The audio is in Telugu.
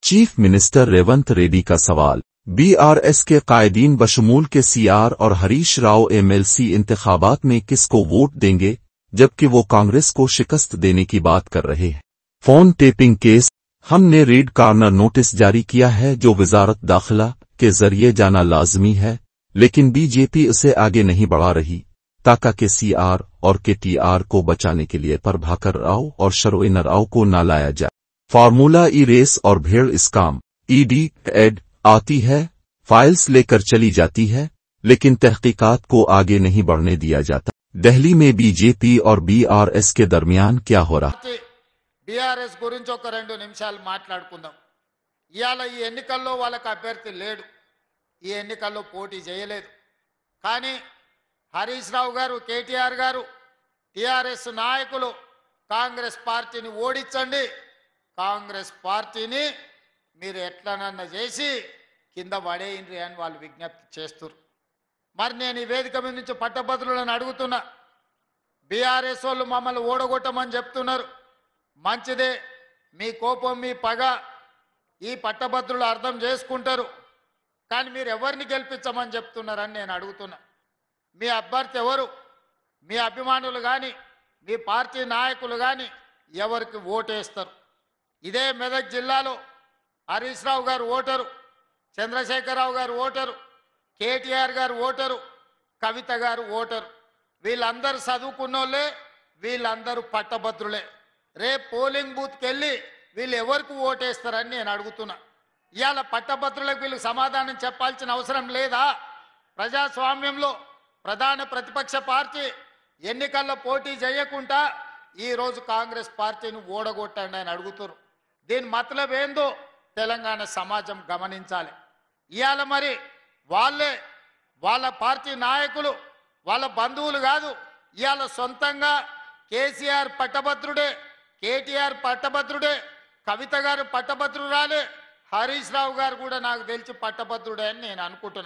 चीफ मिनिस्टर रेवंत रेड्डी का सवाल। बीआरएस के कायदीन बशमूल के सीआर और हरीश राव एमएलसी इंतखाबात में किसको वोट देंगे, जबकि वो कांग्रेस को शिकस्त देने की बात कर रहे हैं। Phone tapping case. हमने रेड कॉर्नर नोटिस जारी किया है जो वजारत दाखिला के जरिए जाना लाजमी है, लेकिन बीजेपी उसे आगे नहीं बढ़ा रही ताकि के सीआर और के टीआर को बचाने के लिए प्रभाकर राव और शरोइन राव को न लाया जाए। फार्मूला ई रेस और भेड़ इस्काम। ईडी एड आती है, फाइल्स लेकर चली जाती है, लेकिन तहकीकात को आगे नहीं बढ़ने दिया जाता। दिल्ली में बीजेपी और बीआरएस के दरमियान क्या हो रहा। बीआरएस గురించి ఒక 2 నిమిషాలు మాట్లాడుకుందాం। ఇయాల ఈ ఎన్నికల్లో వాళ్ళకి అభ్యర్థి లేడు, ఈ ఎన్నికల్లో పోటీ చేయలేదు, కానీ హరీష్ రావు గారు, కేటీఆర్ గారు, టిఆర్ఎస్ నాయకులు కాంగ్రెస్ పార్టీని ఓడించండి, కాంగ్రెస్ పార్టీని మీరు ఎట్లనన్నా చేసి కింద పడేయండి అని వాళ్ళు విజ్ఞప్తి చేస్తారు। మరి నేను ఈ వేదిక మీద నుంచి పట్టభద్రులను అడుగుతున్నా, బీఆర్ఎస్ వాళ్ళు మమ్మల్ని ఓడగొట్టమని చెప్తున్నారు, మంచిదే, మీ కోపం మీ పగ ఈ పట్టభద్రులు అర్థం చేసుకుంటారు, కానీ మీరు ఎవరిని గెలిపించమని చెప్తున్నారని నేను అడుగుతున్నా। మీ అభ్యర్థి ఎవరు? మీ అభిమానులు కానీ మీ పార్టీ నాయకులు కానీ ఎవరికి ఓటేస్తారు? ఇదే మెదక్ జిల్లాలో హరీష్ రావు గారు ఓటరు, చంద్రశేఖరరావు గారు ఓటరు, కేటీఆర్ గారు ఓటరు, కవిత గారు ఓటరు, వీళ్ళందరూ చదువుకున్నోళ్ళే, వీళ్ళందరూ పట్టభద్రులే। రేపు పోలింగ్ బూత్కి వెళ్ళి వీళ్ళు ఎవరికి ఓటేస్తారని నేను అడుగుతున్నా। ఇవాళ పట్టభద్రులకు వీళ్ళు సమాధానం చెప్పాల్సిన అవసరం లేదా? ప్రజాస్వామ్యంలో ప్రధాన ప్రతిపక్ష పార్టీ ఎన్నికల్లో పోటీ చేయకుండా ఈరోజు కాంగ్రెస్ పార్టీని ఓడగొట్టండి అని అడుగుతున్నారు। దీని మతలబ్ ఏందో తెలంగాణ సమాజం గమనించాలి। ఇవాళ మరి వాళ్ళే, వాళ్ళ పార్టీ నాయకులు, వాళ్ళ బంధువులు కాదు, ఇవాళ సొంతంగా కేసీఆర్ పట్టభద్రుడే, కేటీఆర్ పట్టభద్రుడే, కవిత గారు పట్టభద్రురాలే, హరీష్ రావు గారు కూడా నాకు తెలిసి పట్టభద్రుడే అని నేను అనుకుంటున్నాను।